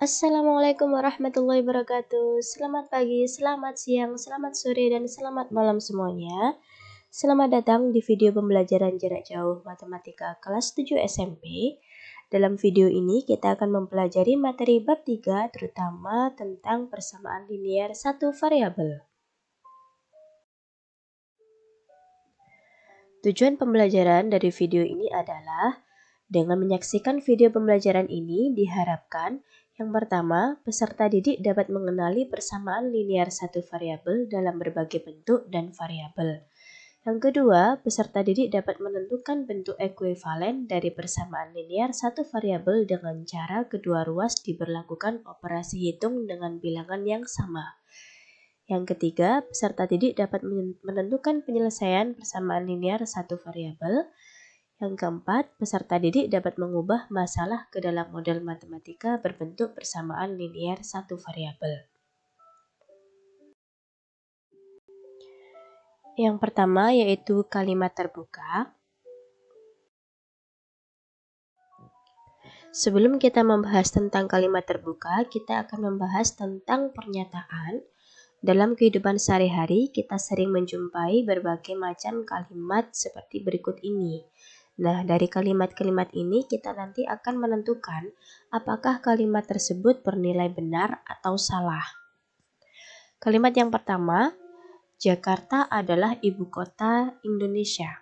Assalamualaikum warahmatullahi wabarakatuh. Selamat pagi, selamat siang, selamat sore, dan selamat malam semuanya. Selamat datang di video pembelajaran jarak jauh matematika kelas 7 SMP. Dalam video ini kita akan mempelajari materi bab 3 terutama tentang persamaan linear satu variabel. Tujuan pembelajaran dari video ini adalah dengan menyaksikan video pembelajaran ini diharapkan yang pertama, peserta didik dapat mengenali persamaan linear satu variabel dalam berbagai bentuk dan variabel. Yang kedua, peserta didik dapat menentukan bentuk ekuivalen dari persamaan linear satu variabel dengan cara kedua ruas diberlakukan operasi hitung dengan bilangan yang sama. Yang ketiga, peserta didik dapat menentukan penyelesaian persamaan linear satu variabel. Yang keempat, peserta didik dapat mengubah masalah ke dalam model matematika berbentuk persamaan linear satu variabel. Yang pertama yaitu kalimat terbuka. Sebelum kita membahas tentang kalimat terbuka, kita akan membahas tentang pernyataan. Dalam kehidupan sehari-hari, kita sering menjumpai berbagai macam kalimat seperti berikut ini. Nah, dari kalimat-kalimat ini kita nanti akan menentukan apakah kalimat tersebut bernilai benar atau salah. Kalimat yang pertama, Jakarta adalah ibu kota Indonesia.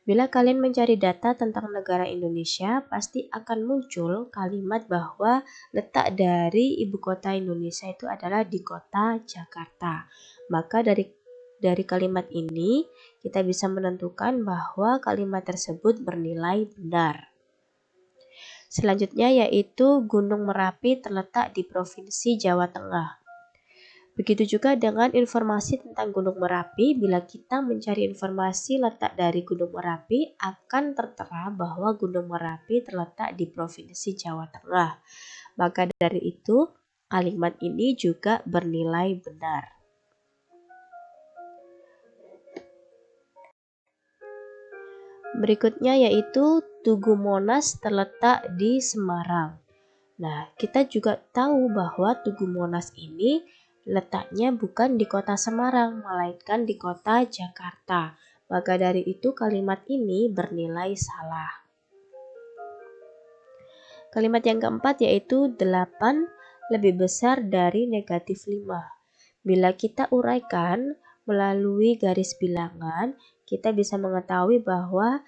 Bila kalian mencari data tentang negara Indonesia, pasti akan muncul kalimat bahwa letak dari ibu kota Indonesia itu adalah di kota Jakarta. Maka dari kalimat ini, kita bisa menentukan bahwa kalimat tersebut bernilai benar. Selanjutnya yaitu Gunung Merapi terletak di Provinsi Jawa Tengah. Begitu juga dengan informasi tentang Gunung Merapi, bila kita mencari informasi letak dari Gunung Merapi, akan tertera bahwa Gunung Merapi terletak di Provinsi Jawa Tengah. Maka dari itu, kalimat ini juga bernilai benar. Berikutnya yaitu Tugu Monas terletak di Semarang. Nah, kita juga tahu bahwa Tugu Monas ini letaknya bukan di kota Semarang, melainkan di kota Jakarta. Maka dari itu kalimat ini bernilai salah. Kalimat yang keempat yaitu 8 lebih besar dari negatif 5. Bila kita uraikan melalui garis bilangan, kita bisa mengetahui bahwa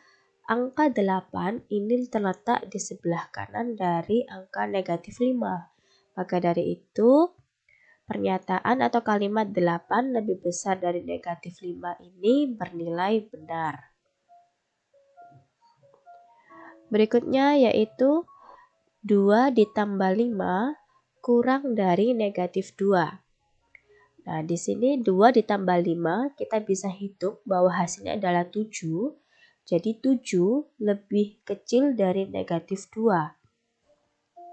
angka 8 ini terletak di sebelah kanan dari angka negatif 5. Maka dari itu, pernyataan atau kalimat 8 lebih besar dari negatif 5 ini bernilai benar. Berikutnya yaitu 2 ditambah 5 kurang dari negatif 2. Nah, di sini 2 ditambah 5 kita bisa hitung bahwa hasilnya adalah 7. Jadi 7 lebih kecil dari negatif 2.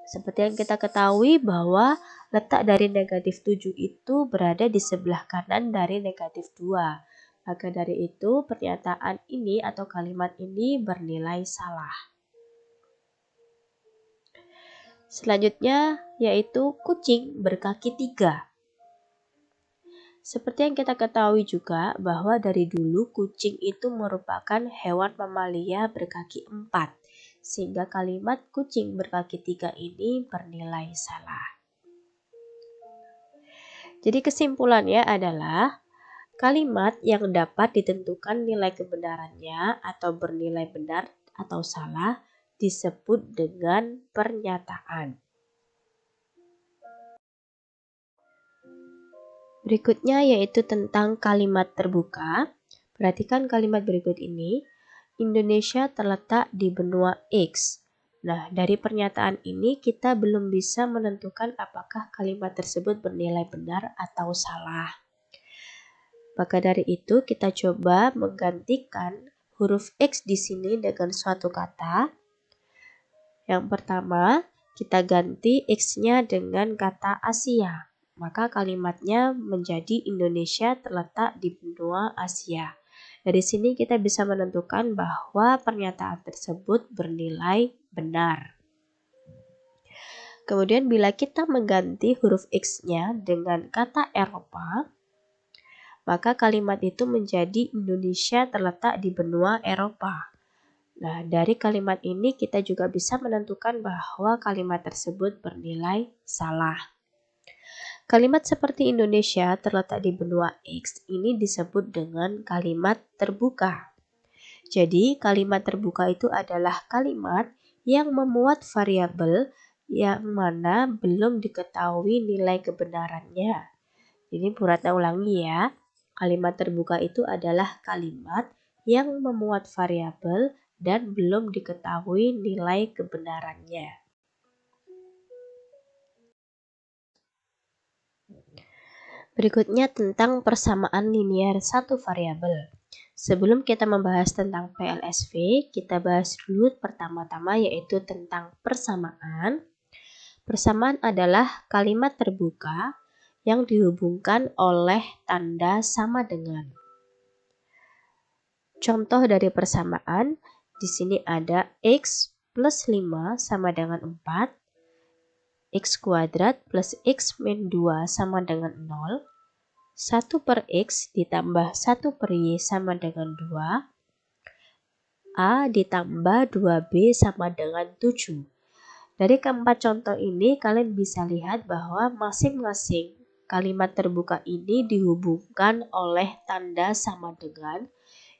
Seperti yang kita ketahui bahwa letak dari negatif 7 itu berada di sebelah kanan dari negatif 2. Maka dari itu pernyataan ini atau kalimat ini bernilai salah. Selanjutnya yaitu kucing berkaki 3. Seperti yang kita ketahui juga bahwa dari dulu kucing itu merupakan hewan mamalia berkaki 4. Sehingga kalimat kucing berkaki 3 ini bernilai salah. Jadi kesimpulannya adalah kalimat yang dapat ditentukan nilai kebenarannya atau bernilai benar atau salah disebut dengan pernyataan. Berikutnya yaitu tentang kalimat terbuka. Perhatikan kalimat berikut ini. Indonesia terletak di benua X. Nah, dari pernyataan ini kita belum bisa menentukan apakah kalimat tersebut bernilai benar atau salah. Maka dari itu kita coba menggantikan huruf X di sini dengan suatu kata. Yang pertama, kita ganti X-nya dengan kata Asia. Maka kalimatnya menjadi Indonesia terletak di benua Asia. Dari sini kita bisa menentukan bahwa pernyataan tersebut bernilai benar. Kemudian bila kita mengganti huruf X-nya dengan kata Eropa, maka kalimat itu menjadi Indonesia terletak di benua Eropa. Nah, dari kalimat ini kita juga bisa menentukan bahwa kalimat tersebut bernilai salah. Kalimat seperti Indonesia terletak di benua X ini disebut dengan kalimat terbuka. Jadi, kalimat terbuka itu adalah kalimat yang memuat variabel yang mana belum diketahui nilai kebenarannya. Ini Bu Ratna ulangi ya. Kalimat terbuka itu adalah kalimat yang memuat variabel dan belum diketahui nilai kebenarannya. Berikutnya tentang persamaan linear satu variabel. Sebelum kita membahas tentang PLSV, kita bahas dulu pertama-tama yaitu tentang persamaan. Persamaan adalah kalimat terbuka yang dihubungkan oleh tanda sama dengan. Contoh dari persamaan, di sini ada X plus 5 sama dengan 4, X kuadrat plus X min 2 sama dengan 0, 1 per X ditambah 1 per Y sama dengan 2, A ditambah 2B sama dengan 7. Dari keempat contoh ini, kalian bisa lihat bahwa masing-masing kalimat terbuka ini dihubungkan oleh tanda sama dengan,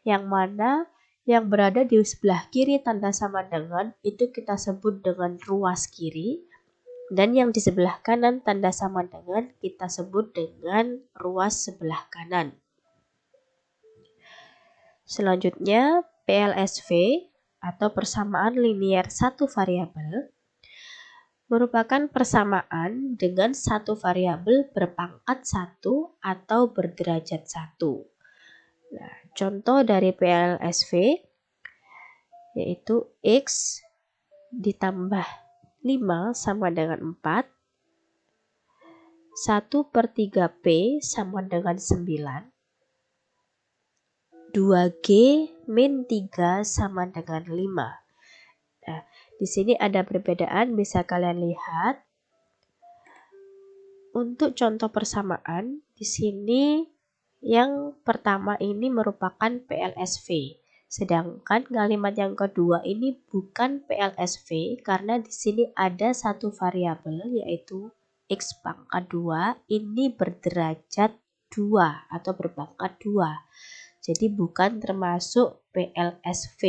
yang mana yang berada di sebelah kiri tanda sama dengan itu kita sebut dengan ruas kiri, dan yang di sebelah kanan tanda sama dengan kita sebut dengan ruas sebelah kanan. Selanjutnya, PLSV atau persamaan linear satu variabel merupakan persamaan dengan satu variabel berpangkat 1 atau berderajat 1. Nah, contoh dari PLSV yaitu X ditambah 5 sama dengan 4, 1 per 3P sama dengan 9, 2G min 3 sama dengan 5. Nah, di sini ada perbedaan, bisa kalian lihat. Untuk contoh persamaan, di sini yang pertama ini merupakan PLSV. Sedangkan kalimat yang kedua ini bukan PLSV karena di sini ada satu variabel yaitu X pangkat 2 ini berderajat 2 atau berpangkat 2. Jadi bukan termasuk PLSV.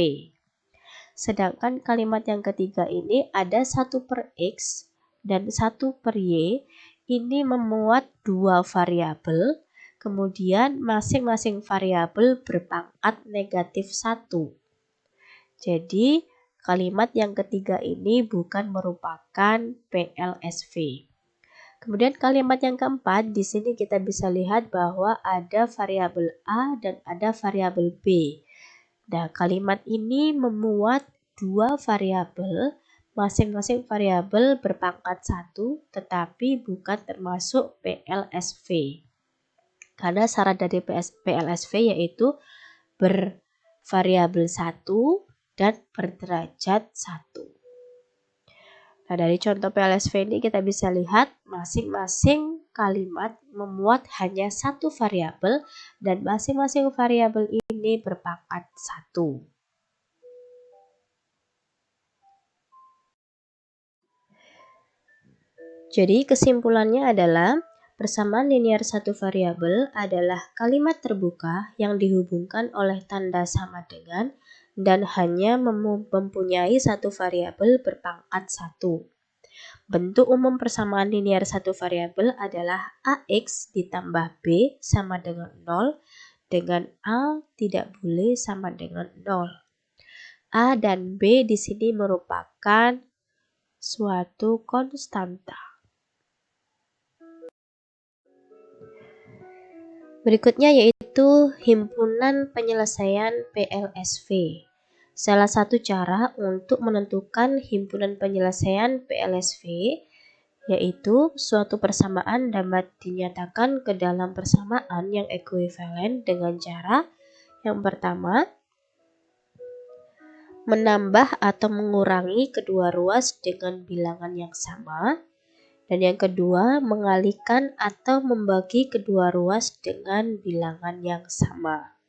Sedangkan kalimat yang ketiga ini ada 1 per X dan 1 per Y, ini memuat dua variabel, kemudian masing-masing variabel berpangkat negatif 1. Jadi kalimat yang ketiga ini bukan merupakan PLSV. Kemudian kalimat yang keempat, di sini kita bisa lihat bahwa ada variabel A dan ada variabel B. Nah, kalimat ini memuat dua variabel, masing-masing variabel berpangkat 1, tetapi bukan termasuk PLSV. Karena syarat dari PLSV yaitu bervariabel 1 dan berderajat 1. Nah, dari contoh PLSV ini kita bisa lihat masing-masing kalimat memuat hanya satu variabel dan masing-masing variabel ini berpangkat 1. Jadi kesimpulannya adalah persamaan linear satu variabel adalah kalimat terbuka yang dihubungkan oleh tanda sama dengan dan hanya mempunyai satu variabel berpangkat 1. Bentuk umum persamaan linear satu variabel adalah AX ditambah B sama dengan 0 dengan A tidak boleh sama dengan 0. A dan B di sini merupakan suatu konstanta. Berikutnya yaitu himpunan penyelesaian PLSV. Salah satu cara untuk menentukan himpunan penyelesaian PLSV yaitu suatu persamaan dapat dinyatakan ke dalam persamaan yang ekuivalen dengan cara yang pertama, menambah atau mengurangi kedua ruas dengan bilangan yang sama. Dan yang kedua, mengalihkan atau membagi kedua ruas dengan bilangan yang sama.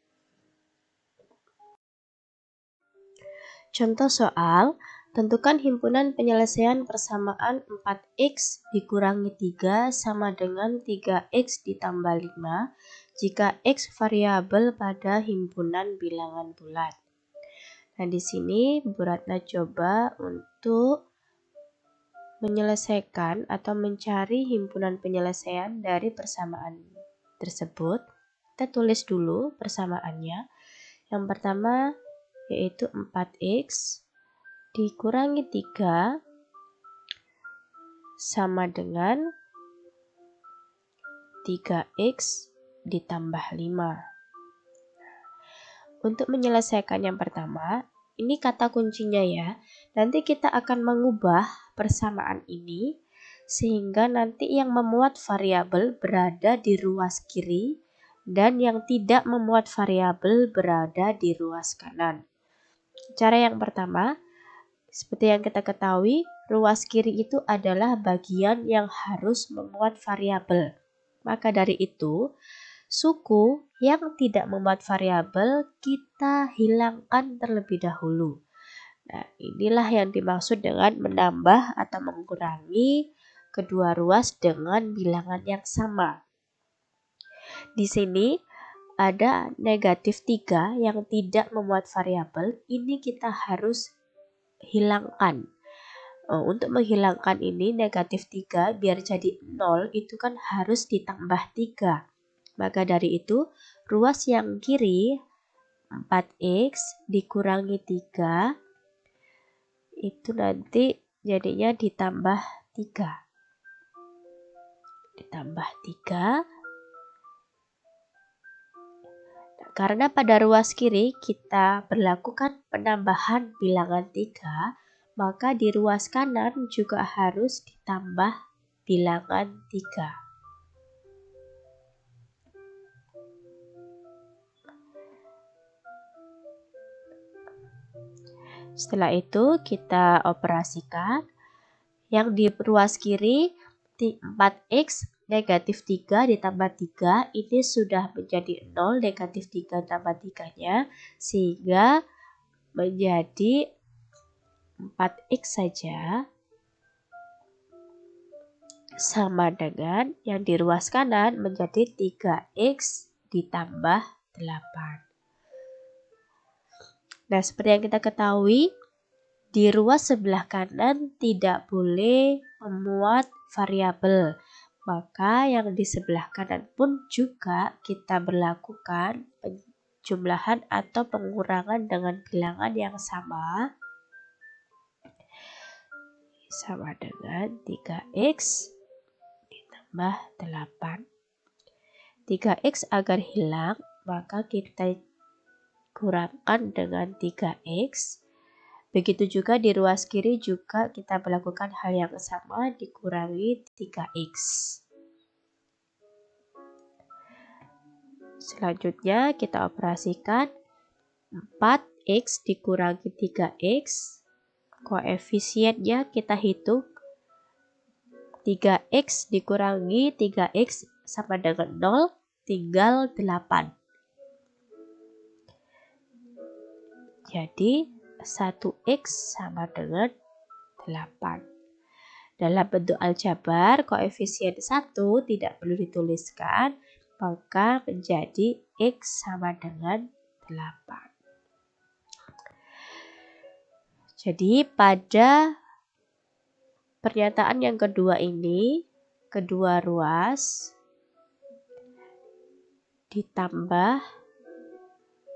Contoh soal, tentukan himpunan penyelesaian persamaan 4x dikurangi 3 sama dengan 3x ditambah 5 jika x variabel pada himpunan bilangan bulat. Nah, di sini Bu Ratna coba untuk menyelesaikan atau mencari himpunan penyelesaian dari persamaan tersebut. Kita tulis dulu persamaannya. Yang pertama yaitu 4x dikurangi 3 sama dengan 3x ditambah 5. Untuk menyelesaikan yang pertama, ini kata kuncinya ya. Nanti kita akan mengubah persamaan ini sehingga nanti yang memuat variabel berada di ruas kiri dan yang tidak memuat variabel berada di ruas kanan. Cara yang pertama, seperti yang kita ketahui, ruas kiri itu adalah bagian yang harus memuat variabel. Maka dari itu, suku yang tidak memuat variabel kita hilangkan terlebih dahulu. Nah, inilah yang dimaksud dengan menambah atau mengurangi kedua ruas dengan bilangan yang sama. Di sini ada negatif 3 yang tidak memuat variabel, ini kita harus hilangkan. Untuk menghilangkan ini negatif 3 biar jadi 0 itu kan harus ditambah 3. Maka dari itu ruas yang kiri 4x dikurangi 3 itu nanti jadinya ditambah 3. Ditambah 3. Nah, karena pada ruas kiri kita berlakukan penambahan bilangan 3, maka di ruas kanan juga harus ditambah bilangan 3. Setelah itu kita operasikan. Yang di ruas kiri 4x negatif 3 ditambah 3 ini sudah menjadi 0, negatif 3 tambah 3-nya sehingga menjadi 4x saja sama dengan yang di ruas kanan menjadi 3x ditambah 8. Nah, seperti yang kita ketahui, di ruas sebelah kanan tidak boleh memuat variabel. Maka yang di sebelah kanan pun juga kita berlakukan penjumlahan atau pengurangan dengan bilangan yang sama. Sama dengan 3x ditambah 8. 3x agar hilang, maka kita kurangkan dengan 3x. Begitu juga di ruas kiri juga kita melakukan hal yang sama, dikurangi 3x. Selanjutnya kita operasikan 4x dikurangi 3x. Koefisiennya kita hitung. 3x dikurangi 3x sama dengan 0, tinggal 8. Jadi 1x sama dengan 8. Dalam bentuk aljabar, koefisien 1 tidak perlu dituliskan, maka menjadi x sama dengan 8. Jadi pada pernyataan yang kedua ini, kedua ruas ditambah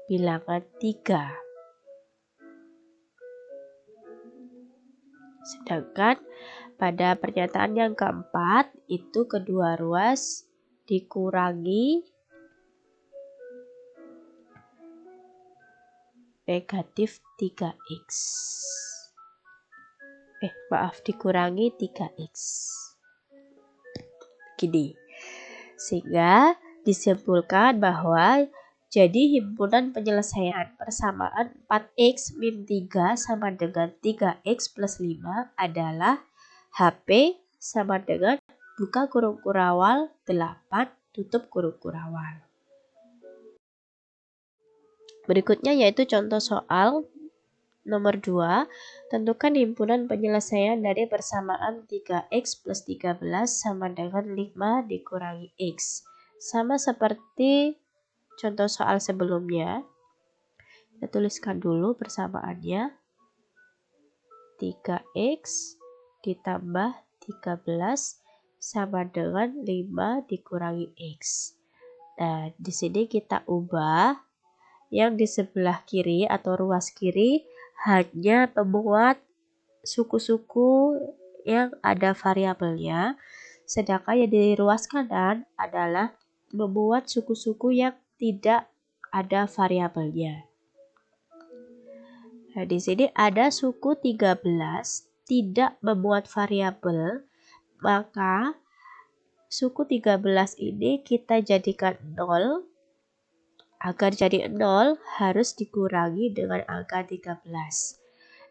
bilangan 3. Sedangkan pada pernyataan yang keempat itu kedua ruas dikurangi negatif 3x. Dikurangi 3x. Gini. Sehingga disimpulkan bahwa jadi himpunan penyelesaian persamaan 4x min 3 sama dengan 3x plus 5 adalah HP sama dengan buka kurung kurawal 8 tutup kurung kurawal. Berikutnya yaitu contoh soal nomor 2. Tentukan himpunan penyelesaian dari persamaan 3x plus 13 sama dengan 5 dikurangi x. Sama seperti contoh soal sebelumnya. Kita tuliskan dulu persamaannya. 3x ditambah 13 sama dengan 5 dikurangi x. Nah, di sini kita ubah yang di sebelah kiri atau ruas kiri hanya memuat suku-suku yang ada variabelnya, sedangkan yang di ruas kanan adalah memuat suku-suku yang tidak ada variabelnya. Nah, di sini ada suku 13 tidak memuat variabel, maka suku 13 ini kita jadikan 0. Agar jadi 0 harus dikurangi dengan angka 13.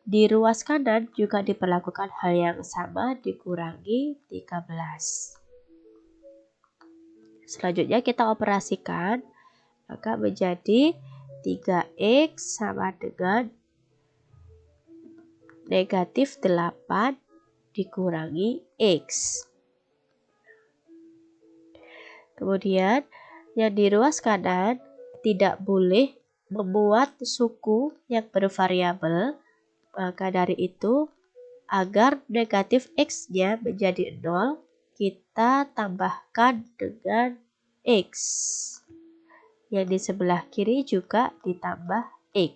Di ruas kanan juga diperlakukan hal yang sama, dikurangi 13. Selanjutnya kita operasikan, maka menjadi 3x sama dengan negatif 8 dikurangi x. Kemudian yang di ruas kanan tidak boleh membuat suku yang bervariabel, maka dari itu agar negatif x-nya menjadi 0, kita tambahkan dengan x. Yang di sebelah kiri juga ditambah x.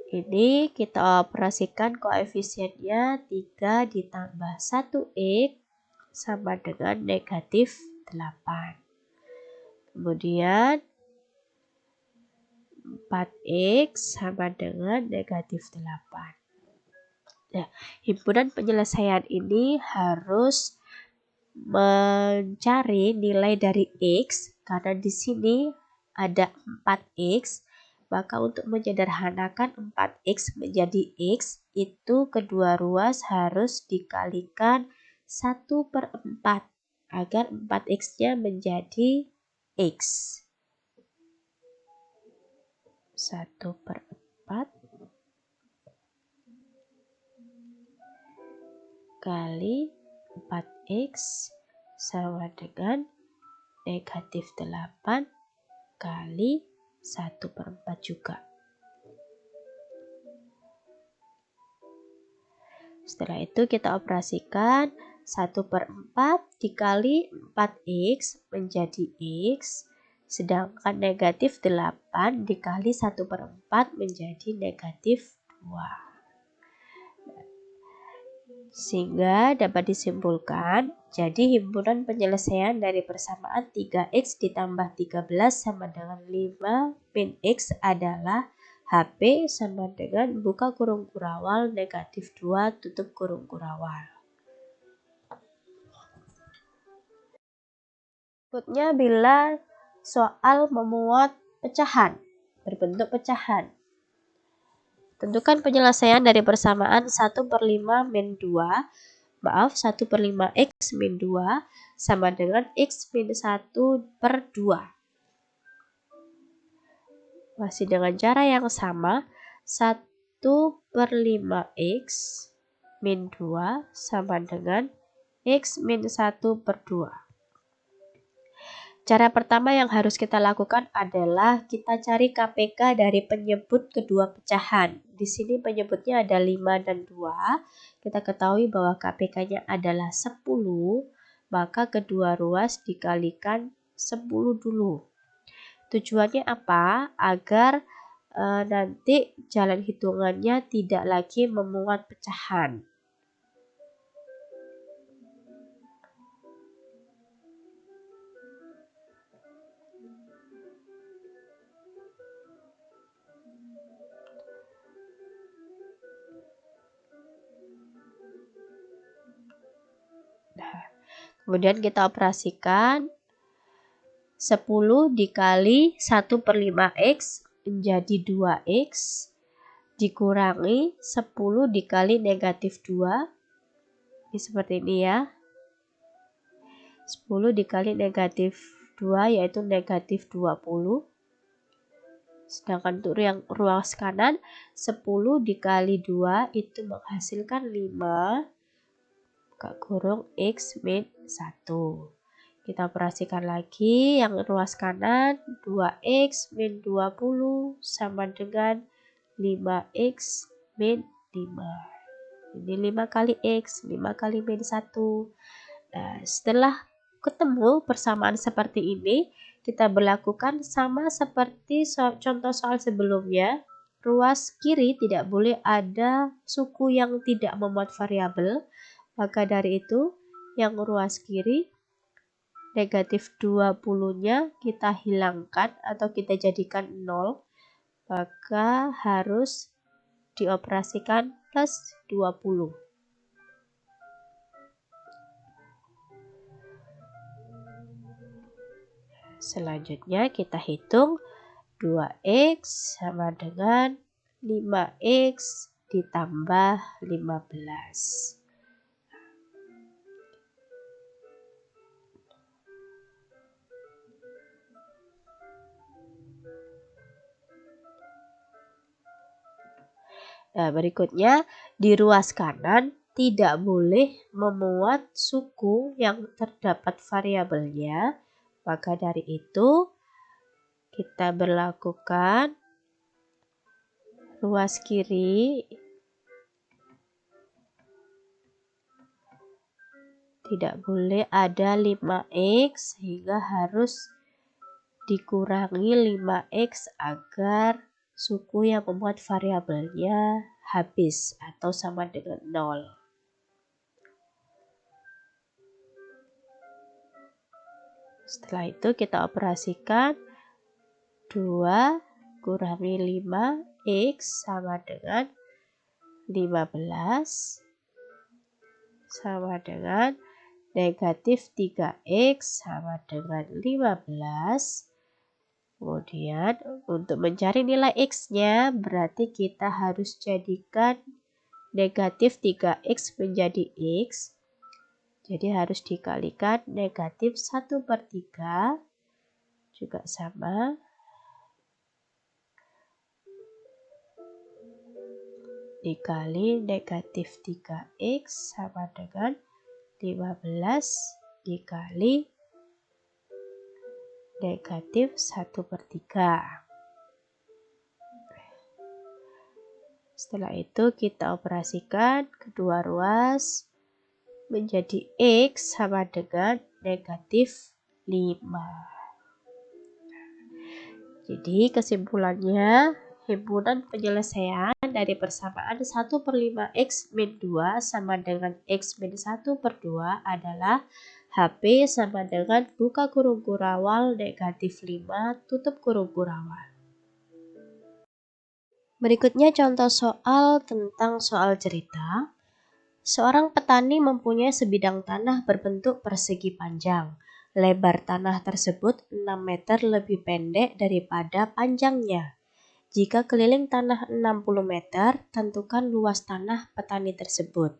Ini kita operasikan koefisiennya 3 ditambah 1x sama dengan negatif 8. Kemudian 4x sama dengan negatif 8. Nah, himpunan penyelesaian ini harus mencari nilai dari x karena di sini ada 4x. Maka untuk menyederhanakan 4x menjadi x, itu kedua ruas harus dikalikan 1/4 agar 4x-nya menjadi x. 1/4 kali 4x sama dengan negatif 8 kali 1/4 juga. Setelah itu kita operasikan 1/4 dikali 4x menjadi x, sedangkan negatif 8 dikali 1/4 menjadi negatif 2. Sehingga dapat disimpulkan, jadi himpunan penyelesaian dari persamaan 3x ditambah 13 sama dengan 5 min x adalah HP sama dengan buka kurung kurawal negatif 2 tutup kurung kurawal. Berikutnya bila soal memuat pecahan, berbentuk pecahan. Tentukan penyelesaian dari persamaan 1/5 min 2, 1/5x min 2 sama dengan x min 1/2. Masih dengan cara yang sama, 1/5x min 2 sama dengan x min 1/2. Cara pertama yang harus kita lakukan adalah kita cari KPK dari penyebut kedua pecahan. Di sini penyebutnya ada 5 dan 2. Kita ketahui bahwa KPK-nya adalah 10, maka kedua ruas dikalikan 10 dulu. Tujuannya apa? Agar nanti jalan hitungannya tidak lagi memuat pecahan. Kemudian kita operasikan 10 dikali 1/5x menjadi 2x. dikurangi 10 dikali negatif 2. Ini seperti ini ya. 10 dikali negatif 2 yaitu negatif 20. Sedangkan untuk yang ruas kanan 10 dikali 2 itu menghasilkan 5 buka kurung X min 1. Kita operasikan lagi yang ruas kanan 2X min 20 sama dengan 5X min 5. Ini 5 kali X, 5 kali min 1. Nah, setelah ketemu persamaan seperti ini, kita berlakukan sama seperti contoh soal sebelumnya. Ruas kiri tidak boleh ada suku yang tidak memuat variabel. Maka dari itu, yang ruas kiri negatif 20-nya kita hilangkan atau kita jadikan 0, maka harus dioperasikan plus 20. Selanjutnya kita hitung 2X sama dengan 5X ditambah 15. Nah, berikutnya di ruas kanan tidak boleh memuat suku yang terdapat variabelnya. Maka dari itu kita berlakukan ruas kiri tidak boleh ada 5X sehingga harus dikurangi 5X agar suku yang memuat variabelnya habis atau sama dengan 0. Setelah itu kita operasikan 2 kurangi 5X sama dengan 15 sama dengan negatif 3X sama dengan 15. Kemudian untuk mencari nilai X-nya berarti kita harus jadikan negatif 3X menjadi X. Jadi harus dikalikan negatif 1/3 juga sama. Dikali negatif 3X sama dengan 15 dikali negatif 1/3. Setelah itu kita operasikan kedua ruas menjadi X sama dengan negatif 5. Jadi kesimpulannya, himpunan penyelesaian dari persamaan 1/5X min 2 sama dengan X min 1/2 adalah HP sama dengan buka kurung kurawal negatif 5 tutup kurung kurawal. Berikutnya contoh soal tentang soal cerita. Seorang petani mempunyai sebidang tanah berbentuk persegi panjang. Lebar tanah tersebut 6 meter lebih pendek daripada panjangnya. Jika keliling tanah 60 meter, tentukan luas tanah petani tersebut.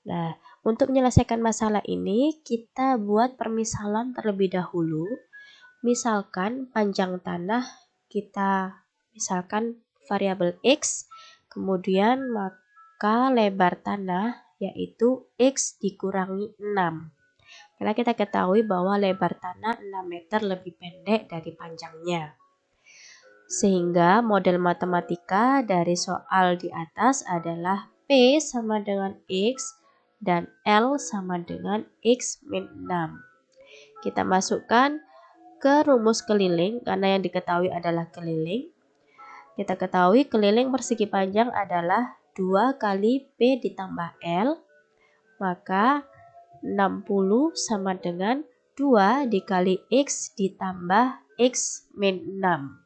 Nah, untuk menyelesaikan masalah ini, kita buat permisalan terlebih dahulu. Misalkan panjang tanah kita misalkan variabel X, kemudian maka lebar tanah yaitu X dikurangi 6. Karena kita ketahui bahwa lebar tanah 6 meter lebih pendek dari panjangnya. Sehingga model matematika dari soal di atas adalah P sama dengan X dan L sama dengan X min 6. Kita masukkan ke rumus keliling karena yang diketahui adalah keliling. Kita ketahui keliling persegi panjang adalah 2 kali P ditambah L. Maka 60 sama dengan 2 dikali X ditambah X min 6.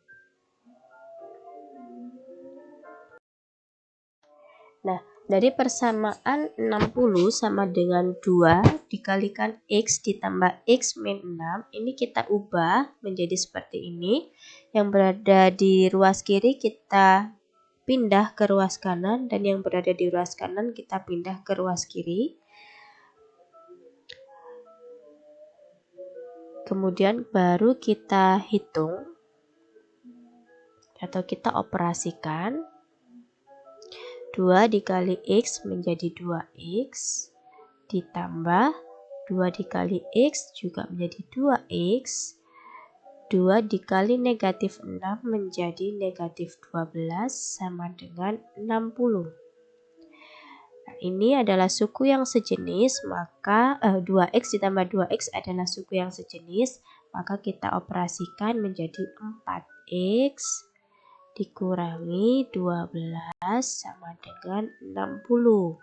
Nah, dari persamaan 60 sama dengan 2 dikalikan X ditambah X min 6, ini kita ubah menjadi seperti ini. Yang berada di ruas kiri kita pindah ke ruas kanan dan yang berada di ruas kanan kita pindah ke ruas kiri. Kemudian baru kita hitung atau kita operasikan. 2 dikali X menjadi 2X, ditambah 2 dikali X juga menjadi 2X, 2 dikali negatif 6 menjadi negatif 12 sama dengan 60. Nah, ini adalah suku yang sejenis, maka 2X ditambah 2X adalah suku yang sejenis, maka kita operasikan menjadi 4X dikurangi 12 sama dengan 60.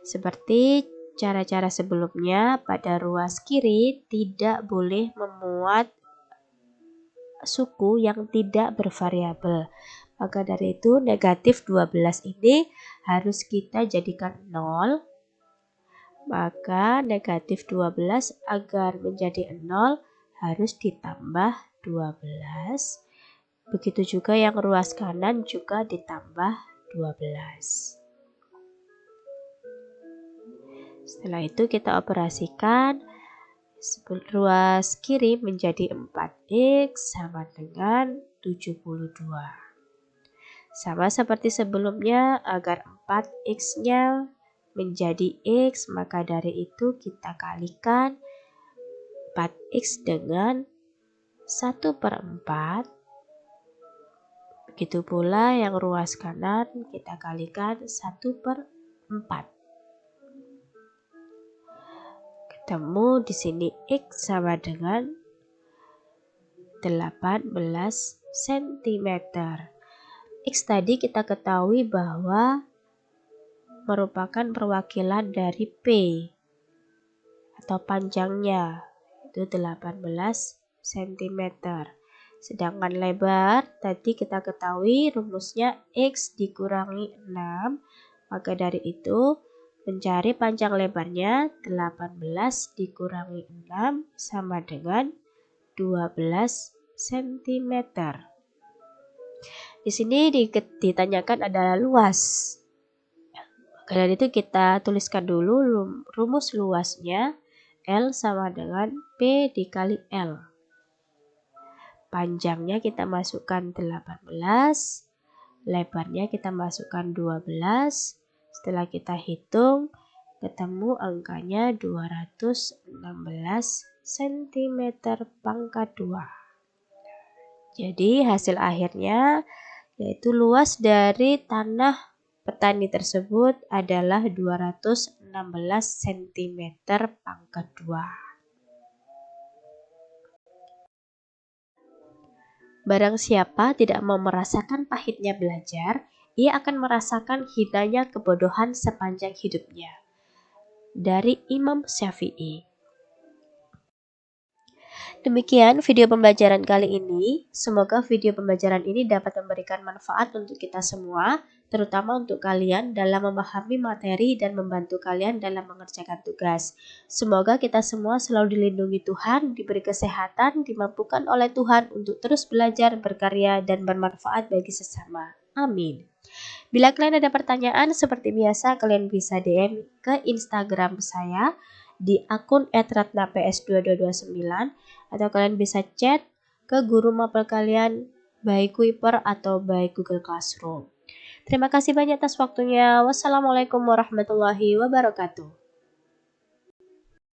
Seperti cara-cara sebelumnya, pada ruas kiri tidak boleh memuat suku yang tidak bervariabel. Maka dari itu negatif 12 ini harus kita jadikan 0. Maka negatif 12 agar menjadi 0 harus ditambah 12. Begitu juga yang ruas kanan juga ditambah 12. Setelah itu kita operasikan, ruas kiri menjadi 4X sama dengan 72. Sama seperti sebelumnya, agar 4X-nya menjadi X, maka dari itu kita kalikan 4X dengan 1/4. Begitu pula yang ruas kanan kita kalikan 1/4. Ketemu di sini X sama dengan 18 cm. X tadi kita ketahui bahwa merupakan perwakilan dari P atau panjangnya, itu 18 cm. Sedangkan lebar tadi kita ketahui rumusnya X dikurangi 6, maka dari itu mencari panjang lebarnya 18 dikurangi 6 sama dengan 12 cm. Di sini ditanyakan adalah luas. Maka dari itu kita tuliskan dulu rumus luasnya, L sama dengan P dikali L. Panjangnya kita masukkan 18, lebarnya kita masukkan 12. Setelah kita hitung, ketemu angkanya 216 cm pangkat 2. Jadi hasil akhirnya yaitu luas dari tanah petani tersebut adalah 216 cm pangkat 2. Barang siapa tidak mau merasakan pahitnya belajar, ia akan merasakan hinanya kebodohan sepanjang hidupnya. Dari Imam Syafi'i. Demikian video pembelajaran kali ini. Semoga video pembelajaran ini dapat memberikan manfaat untuk kita semua, terutama untuk kalian dalam memahami materi dan membantu kalian dalam mengerjakan tugas. Semoga kita semua selalu dilindungi Tuhan, diberi kesehatan, dimampukan oleh Tuhan untuk terus belajar, berkarya, dan bermanfaat bagi sesama. Amin. Bila kalian ada pertanyaan, seperti biasa kalian bisa DM ke Instagram saya di akun @ratnaps2229 atau kalian bisa chat ke guru mapel kalian baik Kuiper atau baik Google Classroom. Terima kasih banyak atas waktunya. Wassalamualaikum warahmatullahi wabarakatuh.